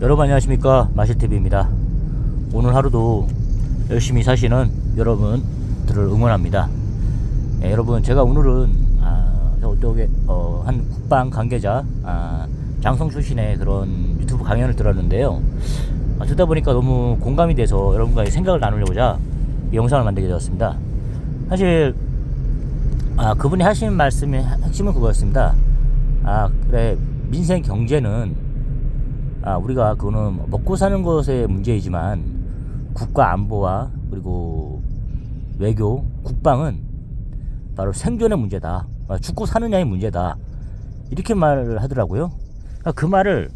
여러분 안녕하십니까, 마실TV입니다. 오늘 하루도 열심히 사시는 여러분들을 응원합니다. 여러분, 제가 오늘은 한 국방 관계자 장성 출신의 그런 유튜브 강연을 들었는데요. 듣다 보니까 너무 공감이 돼서 여러분과의 생각을 나누려고자 이 영상을 만들게 되었습니다. 사실 그분이 하신 말씀의 핵심은 그거였습니다. 그래, 민생 경제는 우리가 그거는 먹고 사는 것의 문제이지만 국가 안보와 그리고 외교, 국방은 바로 생존의 문제다. 죽고 사느냐의 문제다. 이렇게 말을 하더라고요. 그 말을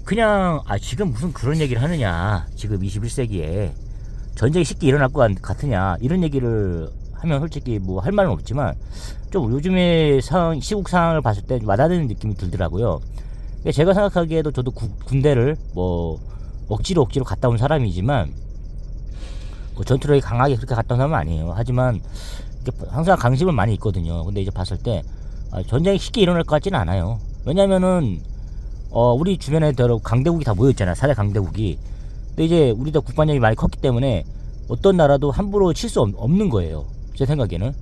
그냥 지금 무슨 그런 얘기를 하느냐, 지금 21세기에 전쟁이 쉽게 일어날 것 같으냐, 이런 얘기를 하면 솔직히 뭐 할 말은 없지만 좀 요즘의 시국 상황을 봤을 때 와닿는 느낌이 들더라고요. 제가 생각하기에도 저도 군대를 뭐 억지로 갔다 온 사람이지만 뭐 전투력이 강하게 그렇게 갔다 온 사람은 아니에요. 하지만 항상 강심은 많이 있거든요. 근데 이제 봤을 때 전쟁이 쉽게 일어날 것 같지는 않아요. 왜냐면은 우리 주변에 여러 강대국이 다 모여있잖아요. 4대 강대국이. 근데 이제 우리도 국방력이 많이 컸기 때문에 어떤 나라도 함부로 칠 수 없는 거예요. 제 생각에는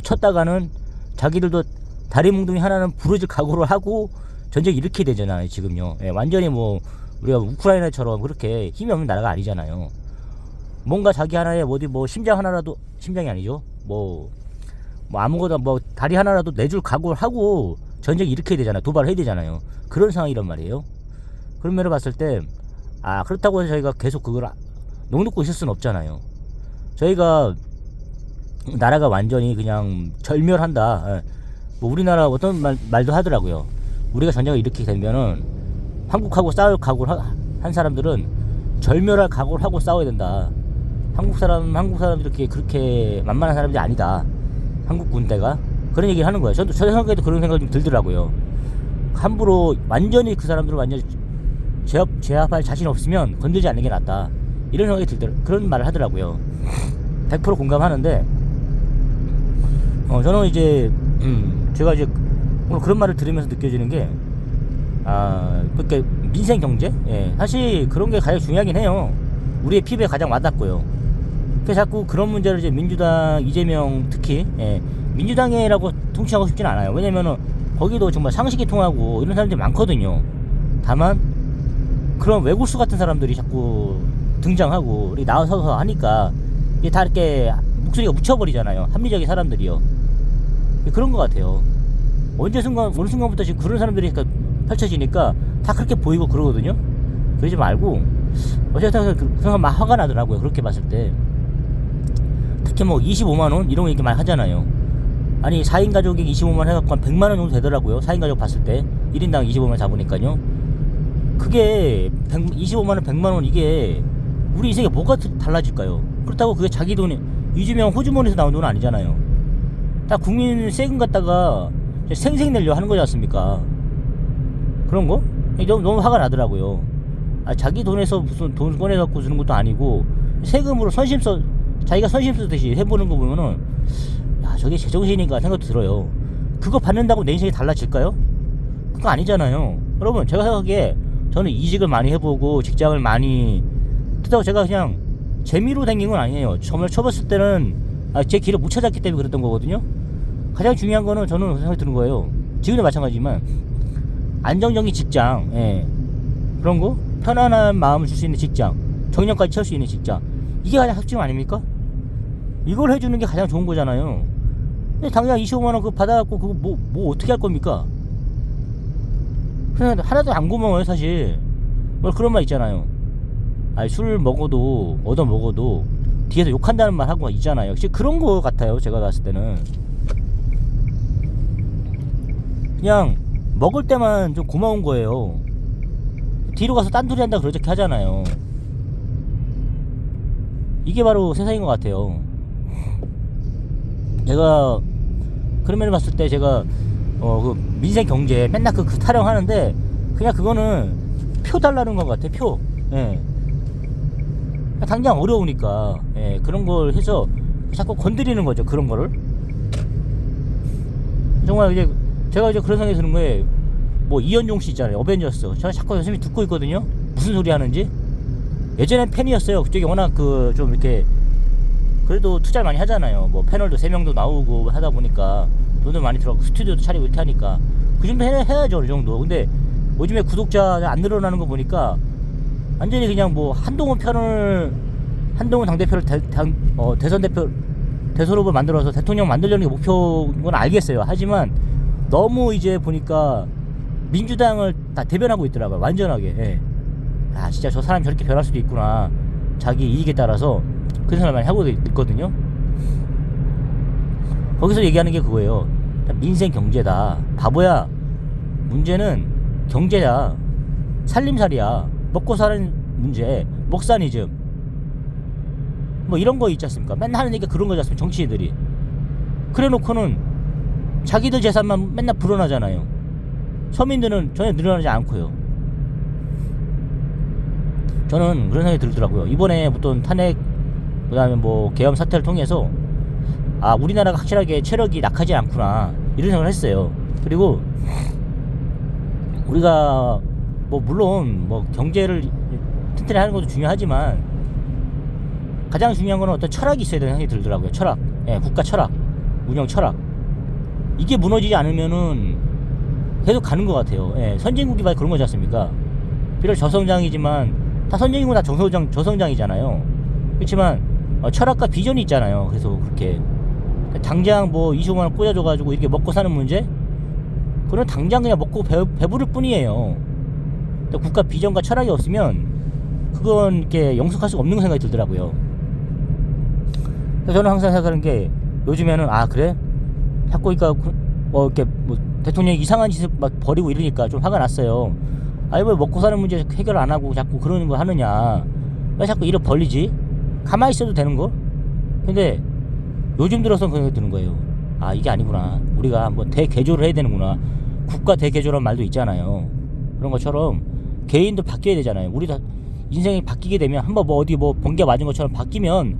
쳤다가는 자기들도 다리 뭉둥이 하나는 부러질 각오를 하고 전쟁이 이렇게 되잖아요. 지금요. 완전히 뭐 우리가 우크라이나처럼 그렇게 힘이 없는 나라가 아니잖아요. 뭔가 자기 하나에 뭐 심장 하나라도, 심장이 아니죠, 뭐 아무거나 뭐 다리 하나라도 내줄 각오를 하고 전쟁이 이렇게 되잖아요. 도발을 해야 되잖아요. 그런 상황이란 말이에요. 그런 면을 봤을 때 그렇다고 해서 저희가 계속 그걸 녹놓고 있을 수는 없잖아요. 저희가 나라가 완전히 그냥 절멸한다, 뭐 우리나라 어떤 말도 하더라고요. 우리가 전쟁을 이렇게 되면은 한국하고 싸울 각오를 한 사람들은 절멸할 각오를 하고 싸워야 된다. 한국 사람들이 그렇게 만만한 사람들이 아니다. 한국 군대가 그런 얘기를 하는 거예요. 저도 저 생각에도 그런 생각이 좀 들더라고요. 함부로 완전히 그 사람들을 완전히 제압할 자신 없으면 건들지 않는 게 낫다. 이런 생각이 들더라고요. 그런 말을 하더라고요. 100% 공감하는데 저는 이제 제가 이제 오늘 그런 말을 들으면서 느껴지는 게 그렇게 민생 경제, 사실 그런 게 가장 중요하긴 해요. 우리의 피부에 가장 와닿고요. 그래서 자꾸 그런 문제를 이제 민주당 이재명 특히 민주당이라고 통치하고 싶지는 않아요. 왜냐면은 거기도 정말 상식이 통하고 이런 사람들이 많거든요. 다만 그런 외국수 같은 사람들이 자꾸 등장하고 이렇게 나와서 하니까 이게 다 이렇게 목소리가 묻혀버리잖아요. 합리적인 사람들이요. 그런 것 같아요. 어느 순간부터 지금 그런 사람들이 펼쳐지니까 다 그렇게 보이고 그러거든요. 그러지 말고, 어쨌든 그냥 막 화가 나더라고요. 그렇게 봤을 때. 특히 뭐 25만원 이런 거 이렇게 많이 하잖아요. 아니 4인 가족이 25만원 해갖고 한 100만원 정도 되더라고요. 4인 가족 봤을 때 1인당 25만원 잡으니까요. 그게 25만원 100만원, 이게 우리 인생에 뭐가 달라질까요? 그렇다고 그게 자기 돈이, 이재명 호주머니에서 나온 돈은 아니잖아요. 다 국민 세금 갖다가 생생 내려 하는 거지 않습니까? 그런 거? 너무 화가 나더라고요. 자기 돈에서 무슨 돈 꺼내갖고 주는 것도 아니고 세금으로 자기가 선심 쓰듯이 해보는 거 보면은 저게 제정신인가 생각도 들어요. 그거 받는다고 내 인생이 달라질까요? 그거 아니잖아요. 여러분, 제가 생각하기에 저는 이직을 많이 해보고 직장을 많이 그렇다고 제가 그냥 재미로 다닌 건 아니에요. 정말 쳐봤을 때는 제 길을 못 찾았기 때문에 그랬던 거거든요. 가장 중요한 거는 저는 생각이 드는 거예요. 지금도 마찬가지지만 안정적인 직장, 그런 거, 편안한 마음을 줄 수 있는 직장, 정년까지 채울 수 있는 직장, 이게 가장 핵심 아닙니까? 이걸 해주는 게 가장 좋은 거잖아요. 근데 당장 25만원 그거 받아갖고 그거 뭐 어떻게 할 겁니까? 그냥 하나도 안 고마워요, 사실. 뭐 그런 말 있잖아요. 술 먹어도 얻어 먹어도 뒤에서 욕한다는 말 하고 있잖아요. 역시 그런 거 같아요. 제가 봤을 때는 그냥 먹을 때만 좀 고마운 거예요. 뒤로 가서 딴소리 한다 그렇게 하잖아요. 이게 바로 세상인 것 같아요. 제가 그런 면을 봤을 때 제가 그 민생 경제 맨날 그 타령하는데 그냥 그거는 표 달라는 것 같아. 표. 당장 어려우니까 그런 걸 해서 자꾸 건드리는 거죠. 그런 거를 정말 이제 제가 이제 그런 생각이 드는 거예요. 뭐 이현종 씨 있잖아요. 어벤져스. 제가 자꾸 열심히 듣고 있거든요. 무슨 소리 하는지. 예전엔 팬이었어요. 그쪽이 워낙 그 좀 이렇게 그래도 투자를 많이 하잖아요. 뭐 패널도 3명도 나오고 하다 보니까 돈도 많이 들어가고 스튜디오도 차리고 이렇게 하니까 그 정도 해야죠. 그 정도. 근데 요즘에 구독자 안 늘어나는 거 보니까 완전히 그냥 뭐 한동훈 당대표를 대선 대표 대선 후보 만들어서 대통령 만들려는 게 목표인 건 알겠어요. 하지만 너무 이제 보니까 민주당을 다 대변하고 있더라고요. 완전하게. 예. 아 진짜 저 사람이 저렇게 변할 수도 있구나. 자기 이익에 따라서 그런 사람 많이 하고 있거든요. 거기서 얘기하는 게 그거예요. 민생 경제다. 바보야. 문제는 경제야. 살림살이야. 먹고 사는 문제. 먹사니즘. 뭐 이런 거 있지 않습니까? 맨날 하는 얘기가 그런 거지 않습니까? 정치인들이. 그래 놓고는 자기들 재산만 맨날 불어나잖아요. 서민들은 전혀 늘어나지 않고요. 저는 그런 생각이 들더라고요. 이번에 어떤 탄핵 그 다음에 뭐 계엄 사태를 통해서 아 우리나라가 확실하게 체력이 약하지 않구나 이런 생각을 했어요. 그리고 우리가 뭐 물론 뭐 경제를 튼튼히 하는 것도 중요하지만 가장 중요한 거는 어떤 철학이 있어야 되는 생각이 들더라고요. 철학. 예, 국가 철학, 운영 철학. 이게 무너지지 않으면은 계속 가는 것 같아요. 예, 선진국이 바로 그런 거지 않습니까? 비록 저성장이지만 다 선진국은 다 저성장이잖아요. 그렇지만 철학과 비전이 있잖아요. 그래서 그렇게 당장 뭐 25만 원 꽂아줘가지고 이렇게 먹고 사는 문제? 그건 당장 그냥 먹고 배부를 뿐이에요. 국가 비전과 철학이 없으면 그건 이렇게 영속할 수가 없는 생각이 들더라고요. 그래서 저는 항상 생각하는 게 요즘에는 아 그래? 자꾸 그러니까 이렇게 뭐 대통령이 이상한 짓을 막 벌이고 이러니까 좀 화가 났어요. 아니 왜 먹고 사는 문제 해결 안 하고 자꾸 그러는 거 하느냐? 왜 자꾸 일을 벌리지? 가만히 있어도 되는 거? 근데 요즘 들어서 그런 생각이 드는 거예요. 아 이게 아니구나. 우리가 뭐 대개조를 해야 되는구나. 국가 대개조라는 말도 있잖아요. 그런 것처럼 개인도 바뀌어야 되잖아요. 우리도 인생이 바뀌게 되면 한번 뭐 어디 뭐 번개 맞은 것처럼 바뀌면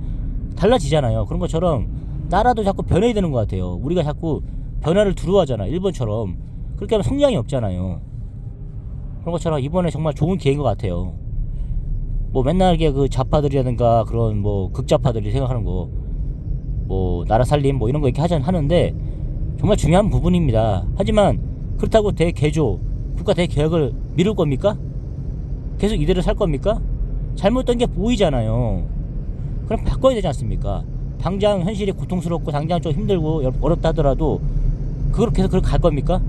달라지잖아요. 그런 것처럼 나라도 자꾸 변해야 되는 것 같아요. 우리가 자꾸 변화를 두려워하잖아요. 일본처럼. 그렇게 하면 성장이 없잖아요. 그런 것처럼 이번에 정말 좋은 기회인 것 같아요. 뭐 맨날 이게 그 좌파들이라든가 그런 뭐 극좌파들이 생각하는 거 뭐 나라 살림 뭐 이런 거 이렇게 하는데 정말 중요한 부분입니다. 하지만 그렇다고 대개조 국가 대개혁을 미룰 겁니까? 계속 이대로 살 겁니까? 잘못된 게 보이잖아요. 그럼 바꿔야 되지 않습니까? 당장 현실이 고통스럽고 당장 좀 힘들고 어렵다 하더라도 그걸 계속 그렇게 갈 겁니까?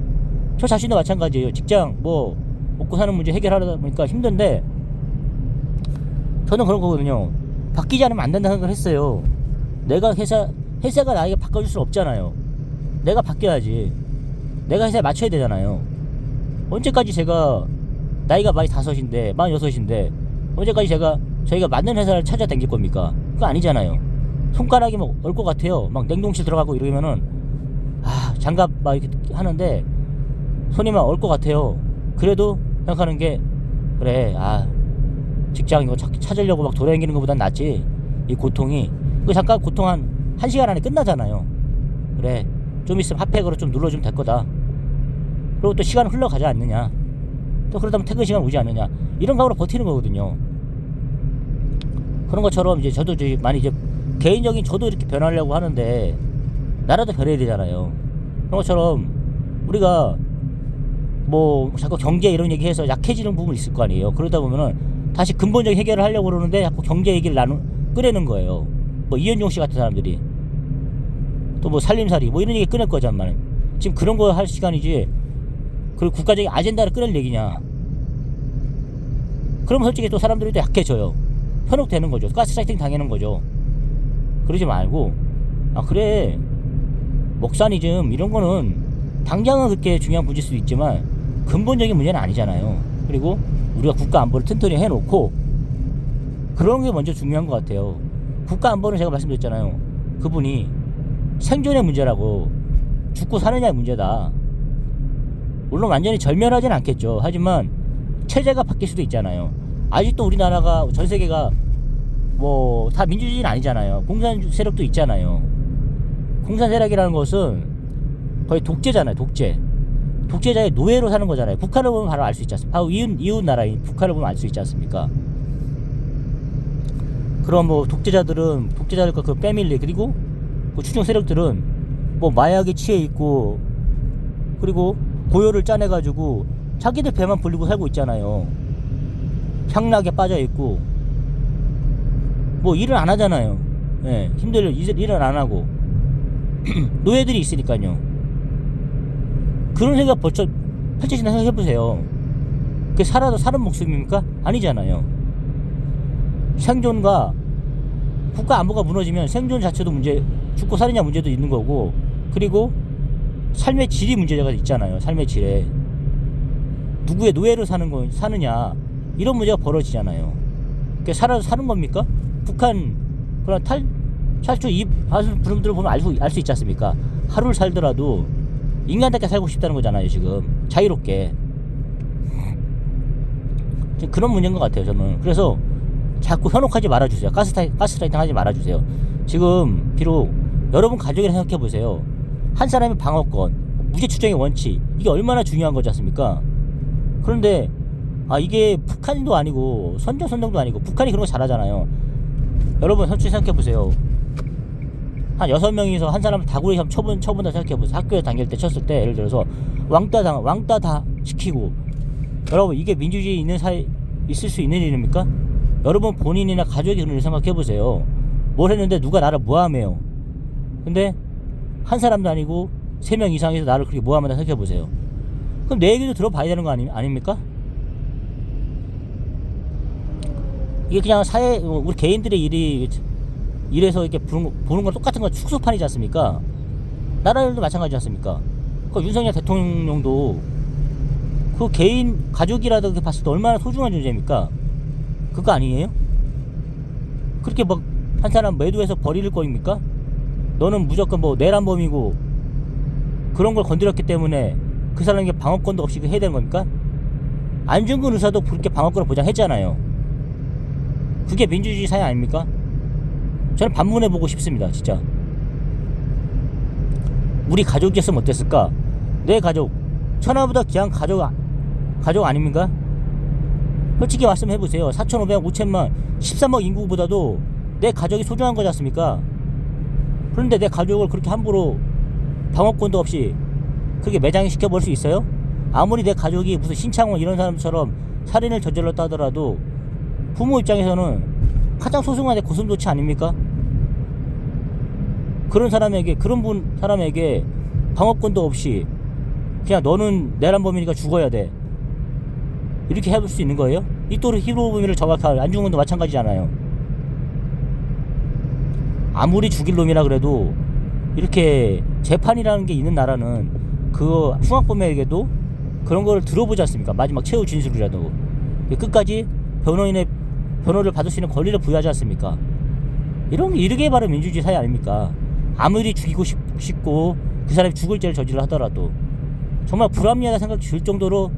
저 자신도 마찬가지예요. 직장 뭐 먹고 사는 문제 해결하다 보니까 힘든데 저는 그런 거거든요. 바뀌지 않으면 안 된다는 생각을 했어요. 내가 회사가 나에게 바꿔줄 수 없잖아요. 내가 바뀌어야지. 내가 회사에 맞춰야 되잖아요. 언제까지 제가 나이가 45인데 46인데 언제까지 저희가 맞는 회사를 찾아다닐 겁니까? 그거 아니잖아요. 손가락이 막 얼 것 같아요. 막 냉동실 들어가고 이러면은 아 장갑 막 이렇게 하는데 손이 막 얼 것 같아요. 그래도 생각하는 게 그래 아 직장 이거 찾으려고 막 돌아다니는 것보단 낫지. 이 고통이 그 잠깐 고통 한 1시간 안에 끝나잖아요. 그래 좀 있으면 핫팩으로 좀 눌러주면 될 거다. 그리고 또 시간 흘러가지 않느냐. 또 그러다 보면 퇴근 시간 오지 않느냐. 이런 각오로 버티는 거거든요. 그런 것처럼 이제 저도 많이 이제 개인적인 저도 이렇게 변하려고 하는데 나라도 변해야 되잖아요. 그런 것처럼 우리가 뭐 자꾸 경제 이런 얘기해서 약해지는 부분이 있을 거 아니에요. 그러다 보면은 다시 근본적인 해결을 하려고 그러는데 자꾸 경제 얘기를 꺼내는 거예요. 뭐 이현종 씨 같은 사람들이 또 뭐 살림살이 뭐 이런 얘기 꺼낼 거잖아. 말이에요. 지금 그런 거 할 시간이지. 그리고 국가적인 아젠다를 꺼낼 얘기냐. 그러면 솔직히 또 사람들이 또 약해져요. 현혹되는 거죠. 가스라이팅 당하는 거죠. 그러지 말고 아 그래 먹사니즘 이런 거는 당장은 그렇게 중요한 문제일 수도 있지만 근본적인 문제는 아니잖아요. 그리고 우리가 국가 안보를 튼튼히 해놓고 그런 게 먼저 중요한 것 같아요. 국가 안보는 제가 말씀드렸잖아요. 그분이 생존의 문제라고 죽고 사느냐의 문제다. 물론 완전히 절멸하진 않겠죠. 하지만 체제가 바뀔 수도 있잖아요. 아직도 우리나라가 전 세계가 뭐 다 민주주의는 아니잖아요. 공산 세력도 있잖아요. 공산 세력이라는 것은 거의 독재잖아요. 독재. 독재자의 노예로 사는 거잖아요. 북한을 보면 바로 알 수 있지 않습니까? 바로 이웃 나라인 북한을 보면 알 수 있지 않습니까? 그럼 뭐 독재자들과 그 패밀리 그리고 그 추종 세력들은 뭐 마약에 취해 있고 그리고 고요를 짜내가지고 자기들 배만 불리고 살고 있잖아요. 향락에 빠져 있고 뭐 일을 안 하잖아요. 예, 일을 안 하고 노예들이 있으니까요. 그런 생각 펼쳐진다 생각해보세요. 그게 살아도 사는 목숨입니까? 아니잖아요. 생존과 국가 안보가 무너지면 생존 자체도 죽고 살이냐 문제도 있는 거고, 그리고 삶의 질이 문제가 있잖아요. 삶의 질에 누구의 노예로 사느냐 이런 문제가 벌어지잖아요. 그게 살아도 사는 겁니까? 북한 그런 탈주 이 분들을 보면 알 수 있지 않습니까? 하루를 살더라도 인간답게 살고 싶다는 거잖아요. 지금 자유롭게. 지금 그런 문제인 것 같아요. 저는. 그래서 자꾸 현혹하지 말아주세요. 가스라이팅 하지 말아주세요. 지금 비록 여러분 가족이라 생각해보세요. 한 사람의 방어권, 무죄 추정의 원칙, 이게 얼마나 중요한 거지 않습니까? 그런데 이게 북한도 아니고 선정도 아니고, 북한이 그런 거 잘하잖아요. 여러분 솔직히 생각해보세요. 한 6명이서 한 사람 다구리 처분다 생각해보세요. 학교에 다닐 때 쳤을 때 예를 들어서 왕따 다 시키고. 여러분 이게 민주주의 있는 사회 있을 수 있는 일입니까? 여러분 본인이나 가족이 그런 일 생각해보세요. 뭘 했는데 누가 나를 모함해요. 근데 한 사람도 아니고 3명 이상에서 나를 그렇게 모함한다 생각해보세요. 그럼 내 얘기도 들어봐야 되는 거 아닙니까? 이게 그냥 우리 개인들의 일에서 이렇게 보는 건 똑같은 건 축소판이지 않습니까? 나라 일도 마찬가지지 않습니까? 그 윤석열 대통령도 그 개인 가족이라도 봤을 때 얼마나 소중한 존재입니까? 그거 아니에요? 그렇게 막 한 사람 매도해서 버릴 거입니까? 너는 무조건 뭐 내란범이고 그런 걸 건드렸기 때문에 그 사람에게 방어권도 없이 해야 되는 겁니까? 안중근 의사도 그렇게 방어권을 보장했잖아요. 그게 민주주의 사회 아닙니까? 저는 반문해보고 싶습니다. 진짜 우리 가족이었으면 어땠을까? 내 가족, 천하보다 귀한 가족 아닙니까? 솔직히 말씀해보세요. 4,500만, 5천만, 13억 인구보다도 내 가족이 소중한 거지 않습니까? 그런데 내 가족을 그렇게 함부로 방어권도 없이 그렇게 매장시켜버릴 수 있어요? 아무리 내 가족이 무슨 신창원 이런 사람처럼 살인을 저질렀다 하더라도 부모 입장에서는 가장 소중한 내 고슴도치 아닙니까? 그런 사람에게 방어권도 없이 그냥 너는 내란범이니까 죽어야 돼, 이렇게 해볼 수 있는 거예요? 이 또래 히로부미를 저격할 안중근도 마찬가지잖아요. 아무리 죽일 놈이라 그래도 이렇게 재판이라는 게 있는 나라는 그 흉악범에게도 그런 걸 들어보지 않습니까? 마지막 최후 진술이라도 끝까지 변호를 받을 수 있는 권리를 부여하지 않습니까? 이게 바로 민주주의 사회 아닙니까? 아무리 죽이고 싶고 그 사람이 죽을 죄를 저질러 하더라도 정말 불합리하다 생각 들 정도로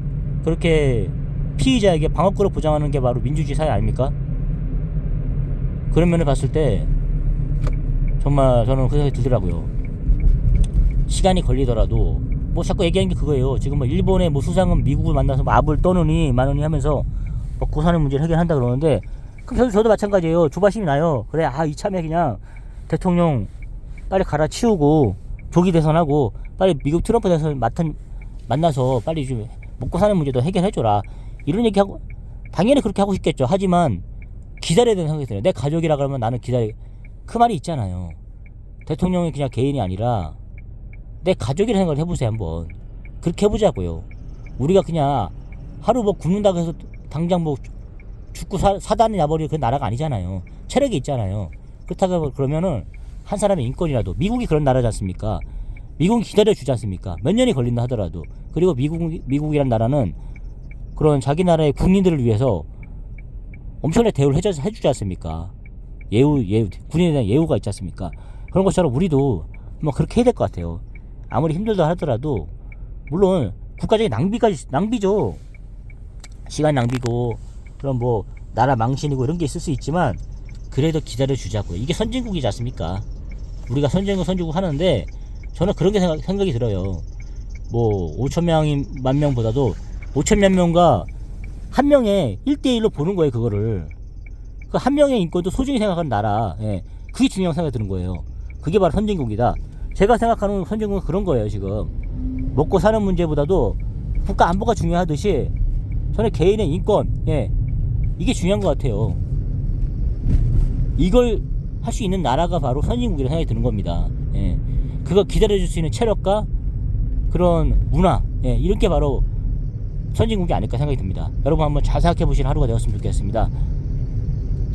그렇게 피의자에게 방어권을 보장하는 게 바로 민주주의 사회 아닙니까? 그런 면을 봤을 때 정말 저는 그 생각이 들더라고요. 시간이 걸리더라도 뭐 자꾸 얘기하는 게 그거예요. 지금 뭐 일본의 뭐 수상은 미국을 만나서 뭐 압을 떠느니 마느니 하면서 뭐 고산의 문제를 해결한다 그러는데, 그럼 저도 마찬가지예요. 조바심이 나요. 그래, 이참에 그냥 대통령 빨리 갈아치우고 조기 대선하고 빨리 미국 트럼프 대선 만나서 빨리 좀 먹고 사는 문제도 해결해줘라, 이런 얘기하고 당연히 그렇게 하고 싶겠죠. 하지만 기다려야 되는 생각이 들어요. 내 가족이라 그러면 나는 그 말이 있잖아요. 대통령이 그냥 개인이 아니라 내 가족이라 생각을 해보세요. 한번 그렇게 해보자고요. 우리가 그냥 하루 뭐 굶는다고 해서 당장 뭐 죽고 사단이 나버리는 그 나라가 아니잖아요. 체력이 있잖아요. 그렇다고 그러면은 한 사람의 인권이라도, 미국이 그런 나라지 않습니까? 미국은 기다려주지 않습니까? 몇 년이 걸린다 하더라도. 그리고 미국이란 나라는 그런 자기 나라의 국민들을 위해서 엄청나게 대우를 해주지 않습니까? 군인에 대한 예우가 있지 않습니까? 그런 것처럼 우리도 뭐 그렇게 해야 될 것 같아요. 아무리 힘들다 하더라도, 물론 국가적인 낭비죠. 시간 낭비고, 그럼 뭐 나라 망신이고 이런 게 있을 수 있지만 그래도 기다려 주자고요. 이게 선진국이지 않습니까? 우리가 선진국 하는데 저는 그런 게 생각이 들어요. 뭐 5천만 명보다도 5천만 명과 한 명의 1대1로 보는 거예요. 그거를 그 한 명의 인권도 소중히 생각하는 나라, 예, 그게 중요한 생각이 드는 거예요. 그게 바로 선진국이다. 제가 생각하는 선진국은 그런 거예요. 지금 먹고 사는 문제보다도 국가 안보가 중요하듯이 저는 개인의 인권, 예, 이게 중요한 것 같아요. 이걸 할 수 있는 나라가 바로 선진국이라는 생각이 드는 겁니다. 예, 그거 기다려줄 수 있는 체력과 그런 문화, 예, 이런 게 바로 선진국이 아닐까 생각이 듭니다. 여러분 한번 잘 생각해 보시는 하루가 되었으면 좋겠습니다.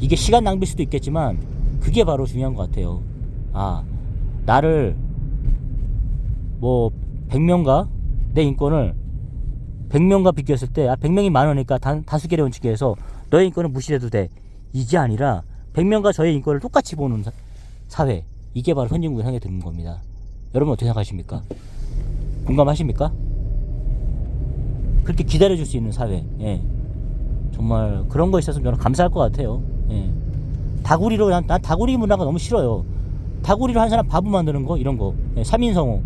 이게 시간 낭비일 수도 있겠지만 그게 바로 중요한 것 같아요. 아, 나를 뭐 100명과 내 인권을 100명과 비교했을 때 100명이 많으니까 다수결의 원칙에 해서 너의 인권은 무시해도 돼, 이게 아니라 100명과 저의 인권을 똑같이 보는 사회, 이게 바로 선진국의 생각이 드는 겁니다. 여러분 어떻게 생각하십니까? 공감하십니까? 그렇게 기다려줄 수 있는 사회, 예, 정말 그런 거 있었으면 저는 감사할 것 같아요. 예. 다구리로, 난 다구리 문화가 너무 싫어요. 다구리로 한 사람 바보 만드는 거, 이런 거, 예, 3인성호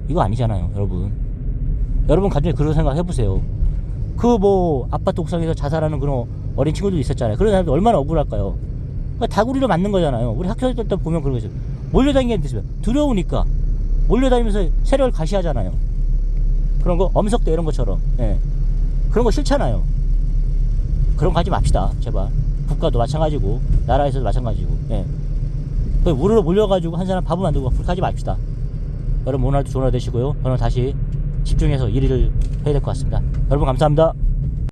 이거 아니잖아요. 여러분 간절히 그런 생각 해보세요. 그 뭐 아파트 옥상에서 자살하는 그런 어린 친구들 있었잖아요. 그런 사람들 얼마나 억울할까요? 그러니까 다구리로 맞는 거잖아요. 우리 학교 다닐 때 보면 그런 거죠. 몰려다니는 게 두려우니까 몰려다니면서 세력을 가시하잖아요. 그런 거 엄석대 이런 것처럼, 예, 그런 거 싫잖아요. 그런 거 하지 맙시다 제발. 국가도 마찬가지고 나라에서도 마찬가지고, 예, 우르르 몰려가지고 한 사람 바보 만들고 그렇게 하지 맙시다. 여러분 오늘도 좋은 하루 되시고요. 저는 다시 집중해서 일을 해야 될 것 같습니다. 여러분 감사합니다.